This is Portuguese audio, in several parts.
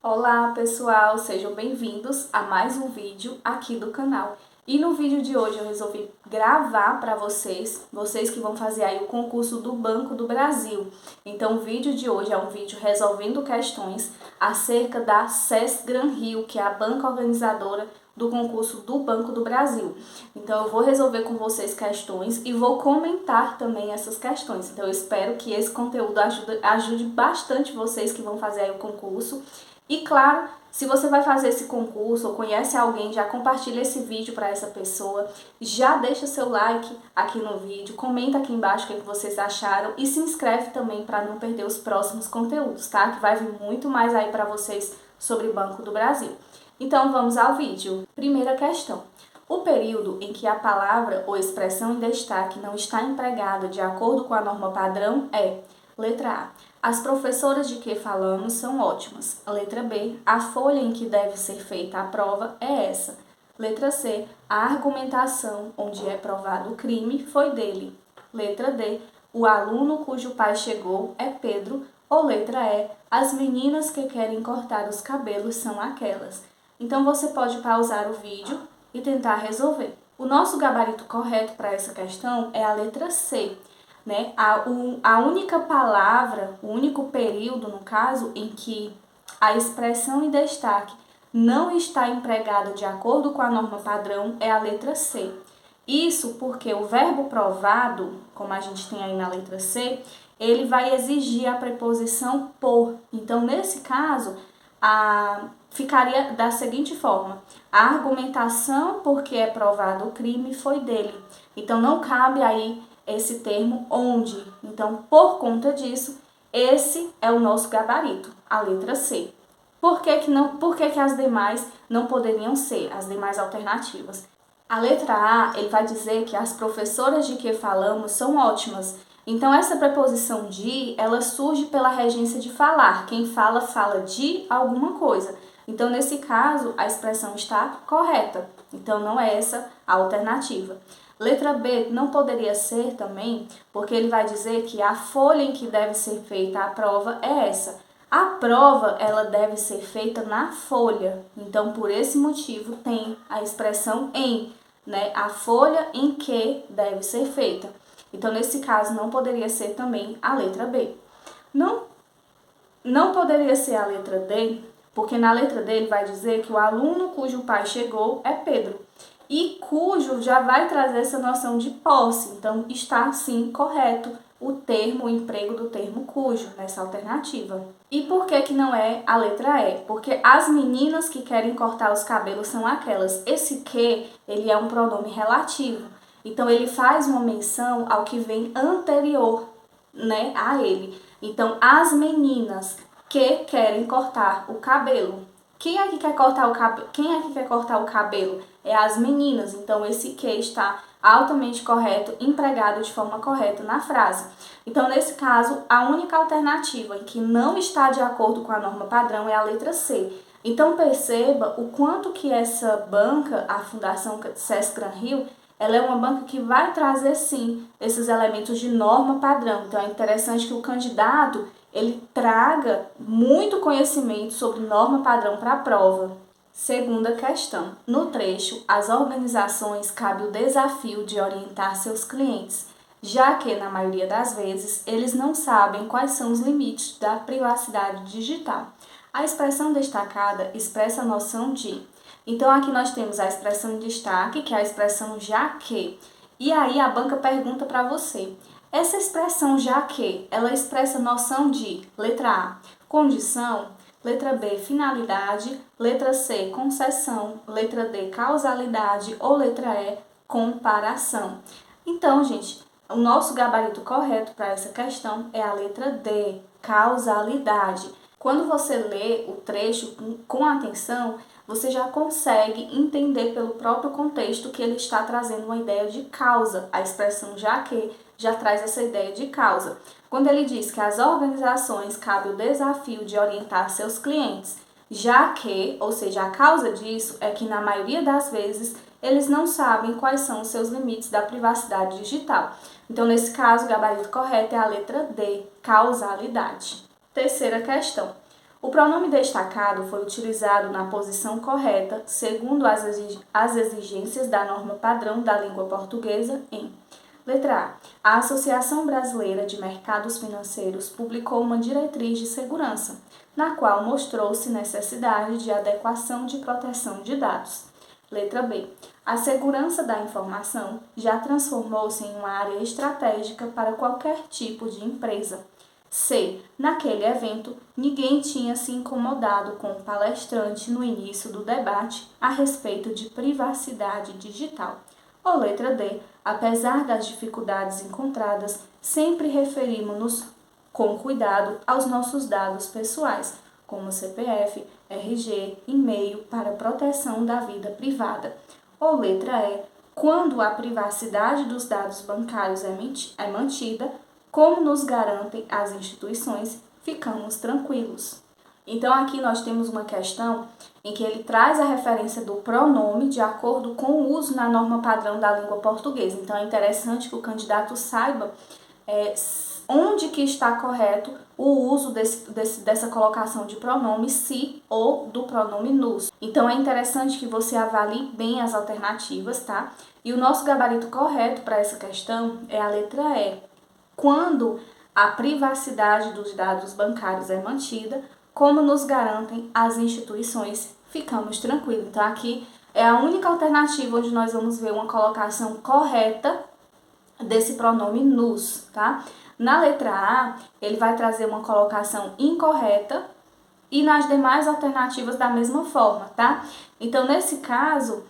Olá pessoal, sejam bem-vindos a mais um vídeo aqui do canal. E no vídeo de hoje eu resolvi gravar para vocês que vão fazer aí o concurso do Banco do Brasil. Então o vídeo de hoje é um vídeo resolvendo questões acerca da SESC Gran Rio, que é a banca organizadora do concurso do Banco do Brasil. Então eu vou resolver com vocês questões e vou comentar também essas questões. Então eu espero que esse conteúdo ajude bastante vocês que vão fazer aí o concurso. E claro, se você vai fazer esse concurso ou conhece alguém, já compartilha esse vídeo para essa pessoa, já deixa seu like aqui no vídeo, comenta aqui embaixo o que vocês acharam e se inscreve também para não perder os próximos conteúdos, tá? Que vai vir muito mais aí para vocês sobre Banco do Brasil. Então vamos ao vídeo. Primeira questão. O período em que a palavra ou expressão em destaque não está empregada de acordo com a norma padrão é: letra A. As professoras de que falamos são ótimas. Letra B. A folha em que deve ser feita a prova é essa. Letra C. A argumentação onde é provado o crime foi dele. Letra D. O aluno cujo pai chegou é Pedro. Ou letra E. As meninas que querem cortar os cabelos são aquelas. Então você pode pausar o vídeo e tentar resolver. O nosso gabarito correto para essa questão é a letra C. Né? A única palavra, o único período, no caso, em que a expressão em destaque não está empregada de acordo com a norma padrão é a letra C. Isso porque o verbo provado, como a gente tem aí na letra C, ele vai exigir a preposição por. Então, nesse caso, ficaria da seguinte forma: a argumentação porque é provado o crime foi dele. Então, não cabe aí esse termo onde. Então, por conta disso, esse é o nosso gabarito, a letra C. Por que as demais não poderiam ser, as demais alternativas? A letra A, ele vai dizer que as professoras de que falamos são ótimas. Então, essa preposição de, ela surge pela regência de falar. Quem fala, fala de alguma coisa. Então, nesse caso, a expressão está correta. Então, não é essa a alternativa. Letra B não poderia ser também, porque ele vai dizer que a folha em que deve ser feita a prova é essa. A prova, ela deve ser feita na folha. Então, por esse motivo, tem a expressão em, né? A folha em que deve ser feita. Então, nesse caso, não poderia ser também a letra B. Não poderia ser a letra D, porque na letra D ele vai dizer que o aluno cujo pai chegou é Pedro. E cujo já vai trazer essa noção de posse. Então, está sim correto o emprego do termo cujo nessa alternativa. E por que não é a letra E? Porque as meninas que querem cortar os cabelos são aquelas. Esse que, ele é um pronome relativo. Então, ele faz uma menção ao que vem anterior, né, a ele. Então, as meninas que querem cortar o cabelo. Quem é que quer cortar o cabelo? É as meninas. Então, esse que está altamente correto, empregado de forma correta na frase. Então, nesse caso, a única alternativa em que não está de acordo com a norma padrão é a letra C. Então, perceba o quanto que essa banca, a Fundação SESC Gran Rio, ela é uma banca que vai trazer, sim, esses elementos de norma padrão. Então, é interessante que o candidato ele traga muito conhecimento sobre norma padrão para a prova. Segunda questão. No trecho, às organizações cabe o desafio de orientar seus clientes, já que, na maioria das vezes, eles não sabem quais são os limites da privacidade digital. A expressão destacada expressa a noção de. Então, aqui nós temos a expressão em destaque, que é a expressão já que. E aí a banca pergunta para você: essa expressão já que, ela expressa noção de, letra A, condição, letra B, finalidade, letra C, concessão, letra D, causalidade ou letra E, comparação. Então, gente, o nosso gabarito correto para essa questão é a letra D, causalidade. Quando você lê o trecho com atenção, você já consegue entender pelo próprio contexto que ele está trazendo uma ideia de causa. A expressão já que já traz essa ideia de causa. Quando ele diz que às organizações cabe o desafio de orientar seus clientes, já que, ou seja, a causa disso é que na maioria das vezes eles não sabem quais são os seus limites da privacidade digital. Então, nesse caso, o gabarito correto é a letra D, causalidade. Terceira questão. O pronome destacado foi utilizado na posição correta, segundo as exigências da norma padrão da língua portuguesa em: letra A. A Associação Brasileira de Mercados Financeiros publicou uma diretriz de segurança, na qual mostrou-se necessidade de adequação de proteção de dados. Letra B. A segurança da informação já transformou-se em uma área estratégica para qualquer tipo de empresa. C. Naquele evento, ninguém tinha se incomodado com o palestrante no início do debate a respeito de privacidade digital. Ou letra D. Apesar das dificuldades encontradas, sempre referimos-nos com cuidado aos nossos dados pessoais, como CPF, RG, e-mail, para proteção da vida privada. Ou letra E. Quando a privacidade dos dados bancários é mantida, como nos garantem as instituições, ficamos tranquilos. Então, aqui nós temos uma questão em que ele traz a referência do pronome de acordo com o uso na norma padrão da língua portuguesa. Então, é interessante que o candidato saiba onde que está correto o uso dessa colocação de pronome se ou do pronome nos. Então, é interessante que você avalie bem as alternativas, tá? E o nosso gabarito correto para essa questão é a letra E. Quando a privacidade dos dados bancários é mantida, como nos garantem as instituições, ficamos tranquilos. Então, aqui é a única alternativa onde nós vamos ver uma colocação correta desse pronome nos, tá? Na letra A, ele vai trazer uma colocação incorreta e nas demais alternativas da mesma forma, tá? Então, nesse caso,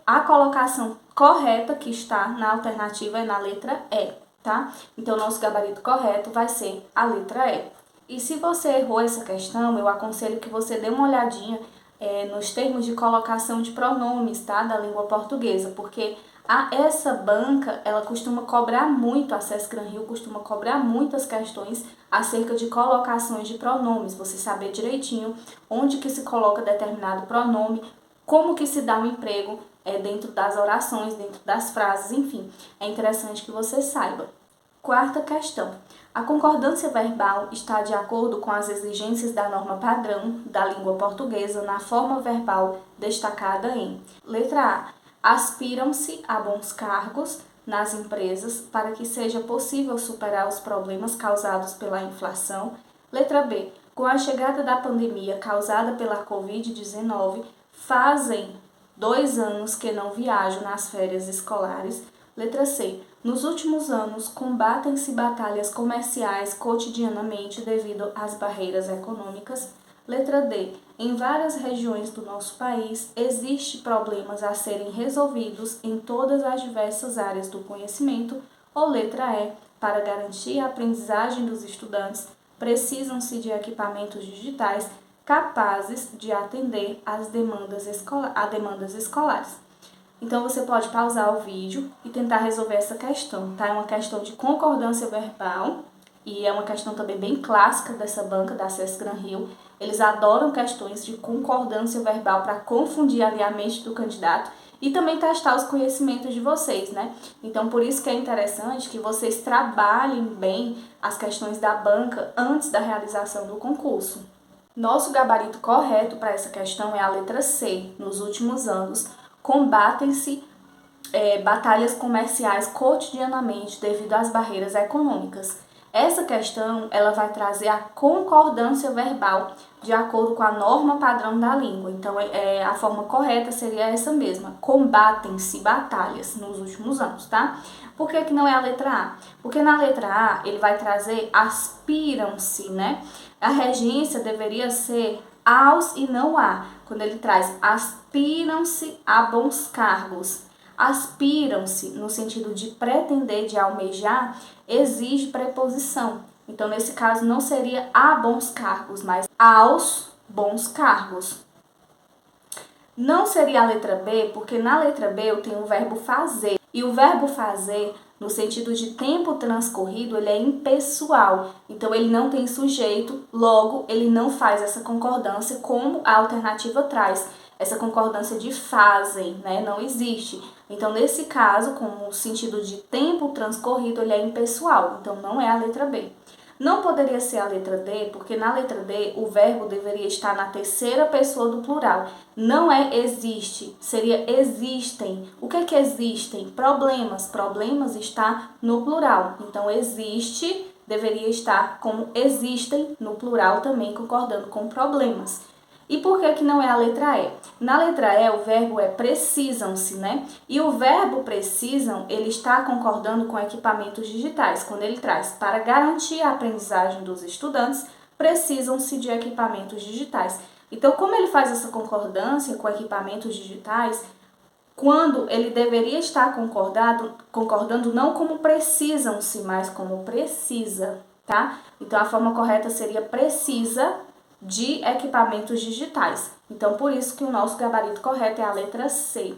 a colocação correta que está na alternativa é na letra E, tá? Então, nosso gabarito correto vai ser a letra E. E se você errou essa questão, eu aconselho que você dê uma olhadinha nos termos de colocação de pronomes, tá? Da língua portuguesa, porque essa banca, ela costuma cobrar muito, a SESC Gran Rio costuma cobrar muitas questões acerca de colocações de pronomes, você saber direitinho onde que se coloca determinado pronome, como que se dá um emprego dentro das orações, dentro das frases, enfim, é interessante que você saiba. Quarta questão. A concordância verbal está de acordo com as exigências da norma padrão da língua portuguesa na forma verbal destacada em: letra A. Aspiram-se a bons cargos nas empresas para que seja possível superar os problemas causados pela inflação. Letra B. Com a chegada da pandemia causada pela Covid-19, fazem 2 anos que não viajo nas férias escolares. Letra C. Nos últimos anos, combatem-se batalhas comerciais cotidianamente devido às barreiras econômicas. Letra D. Em várias regiões do nosso país, existem problemas a serem resolvidos em todas as diversas áreas do conhecimento. Ou letra E. Para garantir a aprendizagem dos estudantes, precisam-se de equipamentos digitais capazes de atender às demandas escolares. Então, você pode pausar o vídeo e tentar resolver essa questão, tá? É uma questão de concordância verbal e é uma questão também bem clássica dessa banca, da SESC Gran Rio. Eles adoram questões de concordância verbal para confundir ali a mente do candidato e também testar os conhecimentos de vocês, né? Então, por isso que é interessante que vocês trabalhem bem as questões da banca antes da realização do concurso. Nosso gabarito correto para essa questão é a letra C. Nos últimos anos, combatem-se batalhas comerciais cotidianamente devido às barreiras econômicas. Essa questão ela vai trazer a concordância verbal de acordo com a norma padrão da língua. Então, a forma correta seria essa mesma: combatem-se batalhas nos últimos anos, tá? Por que não é a letra A? Porque na letra A ele vai trazer aspiram-se, né? A regência deveria ser aos e não a. Quando ele traz aspiram-se a bons cargos. Aspiram-se, no sentido de pretender, de almejar, exige preposição. Então, nesse caso, não seria a bons cargos, mas aos bons cargos. Não seria a letra B, porque na letra B eu tenho o verbo fazer. E o verbo fazer, no sentido de tempo transcorrido, ele é impessoal. Então, ele não tem sujeito, logo, ele não faz essa concordância como a alternativa traz. Essa concordância de fazem, né? Não existe. Então, nesse caso, como o sentido de tempo transcorrido, ele é impessoal. Então, não é a letra B. Não poderia ser a letra D, porque na letra D o verbo deveria estar na terceira pessoa do plural. Não é existe, seria existem. O que é que existem? Problemas. Problemas está no plural. Então, existe deveria estar como existem no plural também, concordando com problemas. E por que não é a letra E? Na letra E, o verbo é precisam-se, né? E o verbo precisam, ele está concordando com equipamentos digitais. Quando ele traz para garantir a aprendizagem dos estudantes, precisam-se de equipamentos digitais. Então, como ele faz essa concordância com equipamentos digitais, quando ele deveria estar concordando não como precisam-se, mas como precisa, tá? Então, a forma correta seria precisa de equipamentos digitais. Então, por isso que o nosso gabarito correto é a letra C.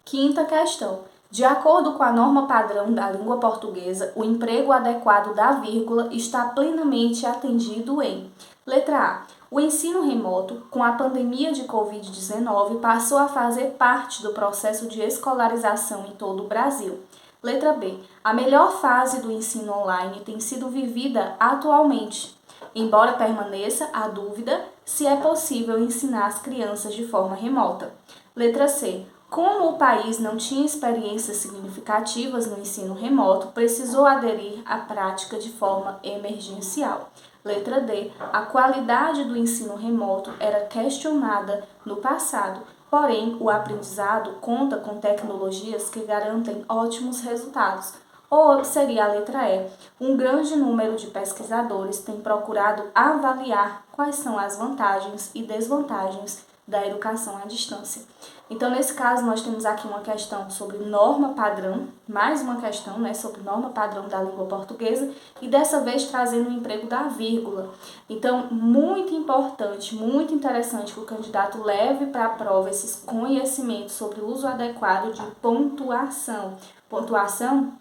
Quinta questão. De acordo com a norma padrão da língua portuguesa, o emprego adequado da vírgula está plenamente atendido em: letra A. O ensino remoto, com a pandemia de Covid-19, passou a fazer parte do processo de escolarização em todo o Brasil. Letra B. A melhor fase do ensino online tem sido vivida atualmente, embora permaneça a dúvida se é possível ensinar as crianças de forma remota. Letra C. Como o país não tinha experiências significativas no ensino remoto, precisou aderir à prática de forma emergencial. Letra D. A qualidade do ensino remoto era questionada no passado, porém o aprendizado conta com tecnologias que garantem ótimos resultados. Ou seria a letra E. Um grande número de pesquisadores tem procurado avaliar quais são as vantagens e desvantagens da educação à distância. Então, nesse caso, nós temos aqui uma questão sobre norma padrão, mais uma questão, né, sobre norma padrão da língua portuguesa, e dessa vez trazendo o emprego da vírgula. Então, muito importante, muito interessante que o candidato leve para a prova esses conhecimentos sobre o uso adequado de pontuação. Pontuação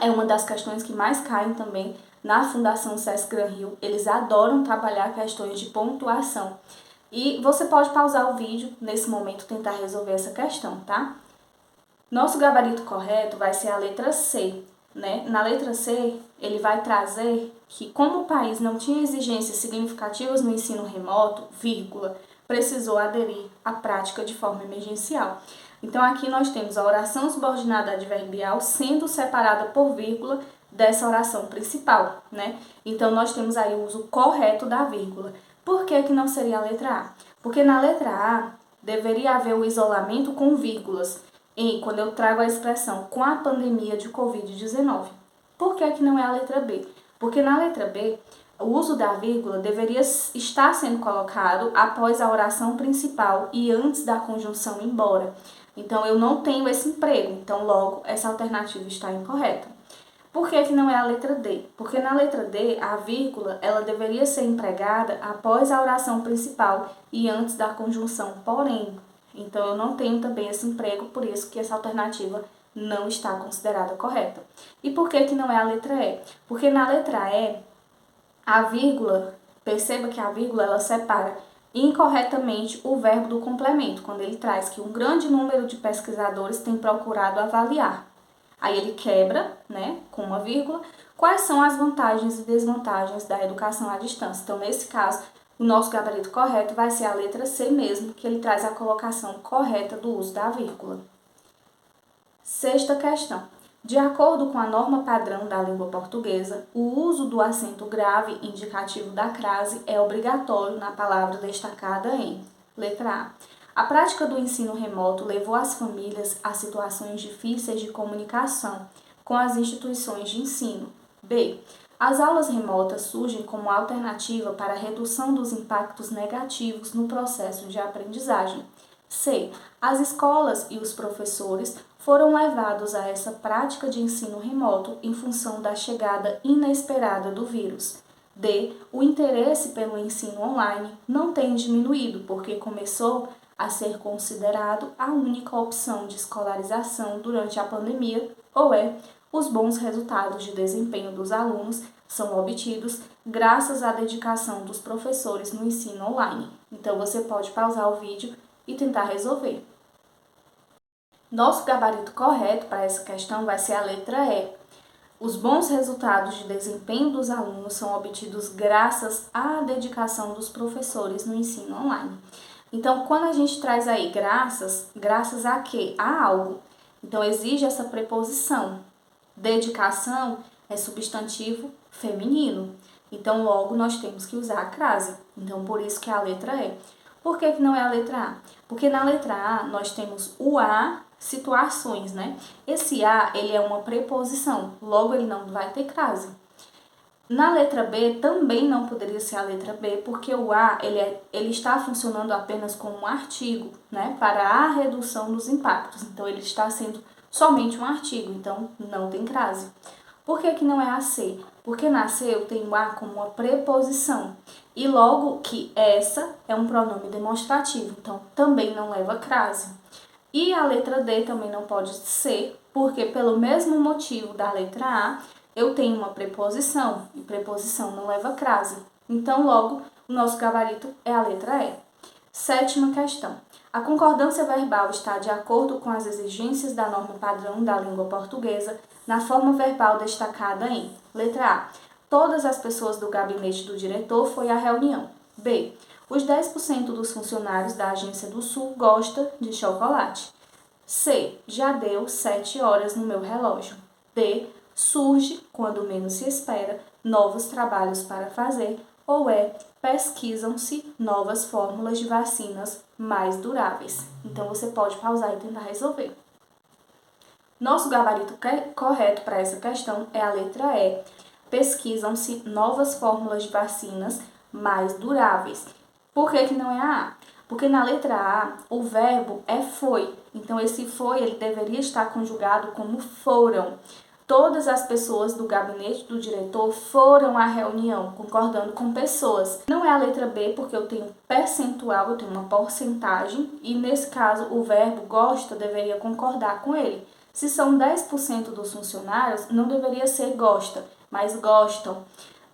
é uma das questões que mais caem também na Fundação Sesc Gran Rio. Eles adoram trabalhar questões de pontuação. E você pode pausar o vídeo nesse momento, tentar resolver essa questão, tá? Nosso gabarito correto vai ser a letra C, né? Na letra C, ele vai trazer que, como o país não tinha exigências significativas no ensino remoto, vírgula, precisou aderir à prática de forma emergencial. Então, aqui nós temos a oração subordinada adverbial sendo separada por vírgula dessa oração principal, né? Então, nós temos aí o uso correto da vírgula. Por que não seria a letra A? Porque na letra A deveria haver o isolamento com vírgulas, quando eu trago a expressão com a pandemia de Covid-19. Por que não é a letra B? Porque na letra B, o uso da vírgula deveria estar sendo colocado após a oração principal e antes da conjunção embora. Então, eu não tenho esse emprego, então logo essa alternativa está incorreta. Por que não é a letra D? Porque na letra D, a vírgula ela deveria ser empregada após a oração principal e antes da conjunção porém. Então, eu não tenho também esse emprego, por isso que essa alternativa não está considerada correta. E por que não é a letra E? Porque na letra E, a vírgula, perceba que a vírgula ela separa incorretamente o verbo do complemento, quando ele traz que um grande número de pesquisadores tem procurado avaliar. Aí ele quebra, né, com uma vírgula, quais são as vantagens e desvantagens da educação à distância. Então, nesse caso, o nosso gabarito correto vai ser a letra C mesmo, que ele traz a colocação correta do uso da vírgula. Sexta questão. De acordo com a norma padrão da língua portuguesa, o uso do acento grave indicativo da crase é obrigatório na palavra destacada em: letra A. A prática do ensino remoto levou as famílias a situações difíceis de comunicação com as instituições de ensino. B. As aulas remotas surgem como alternativa para a redução dos impactos negativos no processo de aprendizagem. C. As escolas e os professores foram levados a essa prática de ensino remoto em função da chegada inesperada do vírus. D. O interesse pelo ensino online não tem diminuído, porque começou a ser considerado a única opção de escolarização durante a pandemia, ou os bons resultados de desempenho dos alunos são obtidos graças à dedicação dos professores no ensino online. Então, você pode pausar o vídeo e tentar resolver. Nosso gabarito correto para essa questão vai ser a letra E. Os bons resultados de desempenho dos alunos são obtidos graças à dedicação dos professores no ensino online. Então, quando a gente traz aí graças a quê? A algo. Então, exige essa preposição. Dedicação é substantivo feminino. Então, logo, nós temos que usar a crase. Então, por isso que é a letra E. Por que não é a letra A? Porque na letra A, nós temos o a situações, né? Esse a, ele é uma preposição. Logo, ele não vai ter crase. Na letra B, também não poderia ser a letra B, porque o A ele está funcionando apenas como um artigo, né, para a redução dos impactos. Então, ele está sendo somente um artigo, então não tem crase. Por que não é a C? Porque na C eu tenho A como uma preposição, e logo que essa é um pronome demonstrativo, então também não leva crase. E a letra D também não pode ser, porque pelo mesmo motivo da letra A, eu tenho uma preposição, e preposição não leva crase. Então, logo, o nosso gabarito é a letra E. Sétima questão. A concordância verbal está de acordo com as exigências da norma padrão da língua portuguesa na forma verbal destacada em letra A. Todas as pessoas do gabinete do diretor foi à reunião. B. Os 10% dos funcionários da Agência do Sul gosta de chocolate. C. Já deu 7 horas no meu relógio. D. Surge, quando menos se espera, novos trabalhos para fazer. Ou E. Pesquisam-se novas fórmulas de vacinas mais duráveis. Então, você pode pausar e tentar resolver. Nosso gabarito correto para essa questão é a letra E. Pesquisam-se novas fórmulas de vacinas mais duráveis. Por que não é a A? Porque na letra A, o verbo é foi. Então, esse foi, ele deveria estar conjugado como foram. Todas as pessoas do gabinete do diretor foram à reunião, concordando com pessoas. Não é a letra B, porque eu tenho percentual, eu tenho uma porcentagem, e nesse caso o verbo gosta deveria concordar com ele. Se são 10% dos funcionários, não deveria ser gosta, mas gostam.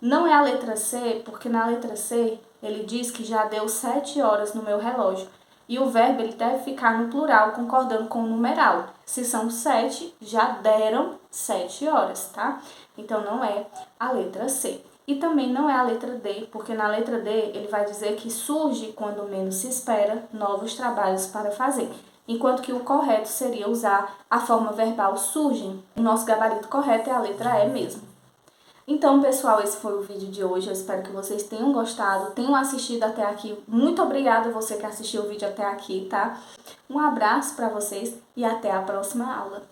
Não é a letra C, porque na letra C ele diz que já deu 7 horas no meu relógio. E o verbo ele deve ficar no plural, concordando com o numeral. Se são 7, já deram 7 horas, tá? Então, não é a letra C. E também não é a letra D, porque na letra D ele vai dizer que surge, quando menos se espera, novos trabalhos para fazer. Enquanto que o correto seria usar a forma verbal surgem. O nosso gabarito correto é a letra E mesmo. Então, pessoal, esse foi o vídeo de hoje. Eu espero que vocês tenham gostado, tenham assistido até aqui. Muito obrigada a você que assistiu o vídeo até aqui, tá? Um abraço para vocês e até a próxima aula.